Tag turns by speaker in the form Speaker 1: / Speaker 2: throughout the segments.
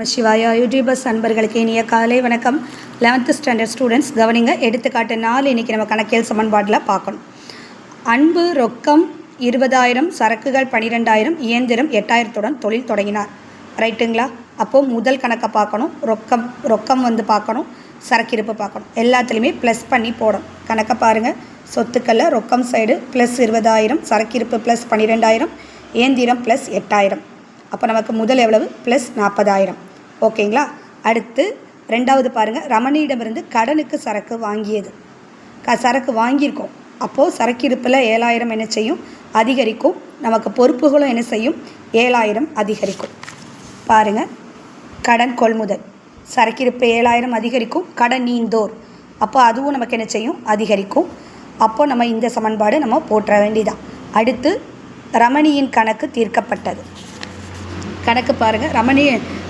Speaker 1: சிவாயா YouTubers அன்பர்களுக்கு இனிய காலை வணக்கம். 11th ஸ்டாண்டர்ட் ஸ்டூடெண்ட்ஸ் கவனிங்க. எடுத்துக்காட்டு 4 இன்றைக்கி நம்ம கணக்கியல் சமன்பாட்டில் பார்க்கணும். அன்பு ரொக்கம் 20,000, சரக்குகள் 12,000, இயந்திரம் 8,000 தொழில் தொடங்கினார். ரைட்டுங்களா? அப்போது முதல் கணக்கை பார்க்கணும். ரொக்கம் வந்து பார்க்கணும், சரக்கிருப்பு பார்க்கணும். எல்லாத்துலேயுமே ப்ளஸ் பண்ணி போடும். கணக்கை பாருங்கள். சொத்துக்களில் ரொக்கம் சைடு ப்ளஸ் 20,000, சரக்கிருப்பு ப்ளஸ் 12,000, இயந்திரம் ப்ளஸ் 8,000. அப்போ நமக்கு முதல் எவ்வளவு? ப்ளஸ் 40,000. ஓகேங்களா? அடுத்து ரெண்டாவது பாருங்கள். ரமணியிடமிருந்து கடனுக்கு சரக்கு வாங்கியது. சரக்கு வாங்கியிருக்கோம். அப்போது சரக்கிருப்பில் 7,000 என்ன செய்யும்? அதிகரிக்கும். நமக்கு பொறுப்புகளும் என்ன செய்யும்? 7,000 அதிகரிக்கும். பாருங்கள். கடன் கொள்முதல் சரக்கிருப்பு 7,000 அதிகரிக்கும். கடன் நீந்தோர், அப்போ அதுவும் நமக்கு என்ன செய்யும்? அதிகரிக்கும். அப்போ நம்ம இந்த சமன்பாடு நம்ம போற்ற வேண்டியதான். அடுத்து ரமணியின் கணக்கு தீர்க்கப்பட்டது. கணக்கு பாருங்கள்.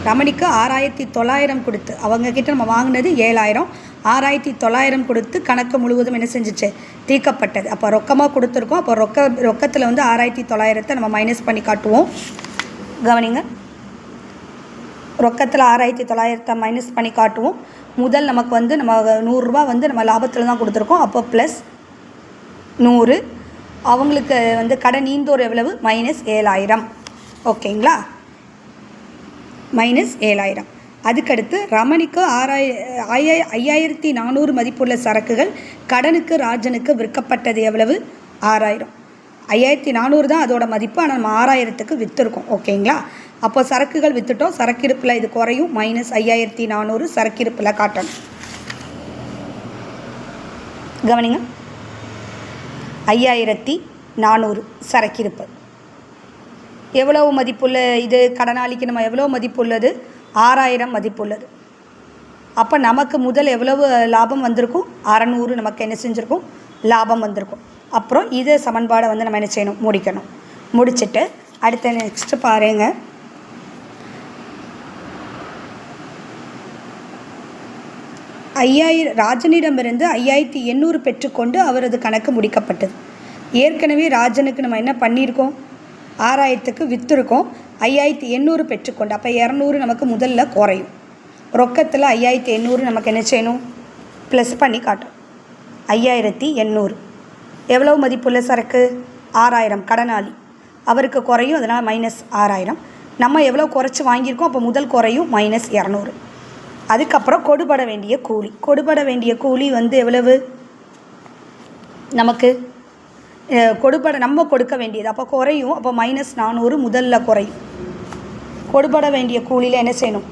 Speaker 1: ரமணிக்கு 6,900 கொடுத்து, அவங்கக்கிட்ட நம்ம வாங்கினது 7,000, 6,900 கொடுத்து கணக்கு முழுவதும் என்ன செஞ்சிச்சு? தீர்க்கப்பட்டது. அப்போ ரொக்கமாக கொடுத்துருக்கோம். அப்போ ரொக்கத்தில் வந்து 6,900 நம்ம மைனஸ் பண்ணி காட்டுவோம். கவனிங்க. ரொக்கத்தில் 6,900 மைனஸ் பண்ணி காட்டுவோம். முதல் நமக்கு வந்து நம்ம 100 ரூபா வந்து நம்ம லாபத்தில் தான் கொடுத்துருக்கோம். அப்போ ப்ளஸ் 100. அவங்களுக்கு வந்து கடன் நீந்தோர் எவ்வளவு? மைனஸ் 7,000. ஓகேங்களா? மைனஸ் 7,000. அதுக்கடுத்து ரமணிக்கு 5,400 மதிப்புள்ள சரக்குகள் கடனுக்கு ராஜனுக்கு விற்கப்பட்டது எவ்வளவு? 6,000. 5,400 தான் அதோட மதிப்பு. ஆனால் நம்ம 6,000க்கு விற்றுருக்கோம். ஓகேங்களா? அப்போ சரக்குகள் விற்றுட்டோம். சரக்கிருப்பில் இது குறையும். மைனஸ் 5,400 சரக்கிருப்பில் காட்டணும். கவனிங்க. 5,400 சரக்கிருப்பு எவ்வளவு மதிப்புள்ள இது? கடனாளிக்கு நம்ம எவ்வளோ மதிப்புள்ளது? 6,000 மதிப்புள்ளது. அப்போ நமக்கு முதல் எவ்வளவு லாபம் வந்திருக்கும்? 600 நமக்கு என்ன செஞ்சுருக்கும்? லாபம் வந்திருக்கும். அப்புறம் இதே சமன்பாடை வந்து நம்ம என்ன செய்யணும்? முடிக்கணும். முடிச்சுட்டு அடுத்த நெக்ஸ்ட்டு பாருங்க. ராஜனிடமிருந்து 5,800 பெற்றுக்கொண்டு அவரது கணக்கு முடிக்கப்பட்டது. ஏற்கனவே ராஜனுக்கு நம்ம என்ன பண்ணியிருக்கோம்? 6,000க்கு விற்றுருக்கோம். 5,800 பெற்றுக்கொண்டு, அப்போ 200 நமக்கு முதல்ல குறையும். ரொக்கத்தில் 5,800 நமக்கு என்ன செய்யணும்? ப்ளஸ் பண்ணி காட்டும். 5,800 எவ்வளவு மதிப்புள்ள சரக்கு? 6,000. கடனாளி அவருக்கு குறையும். அதனால் மைனஸ் 6,000. நம்ம எவ்வளோ குறைச்சி வாங்கியிருக்கோம்? அப்போ முதல் குறையும். மைனஸ் 200. அதுக்கப்புறம் கொடுபட வேண்டிய கூலி. கொடுபட வேண்டிய கூலி வந்து எவ்வளவு? நமக்கு நம்ம கொடுக்க வேண்டியது. அப்போ குறையும். அப்போ மைனஸ் 400 முதல்ல குறையும். கொடுபட வேண்டிய கூலியில் என்ன செய்யணும்?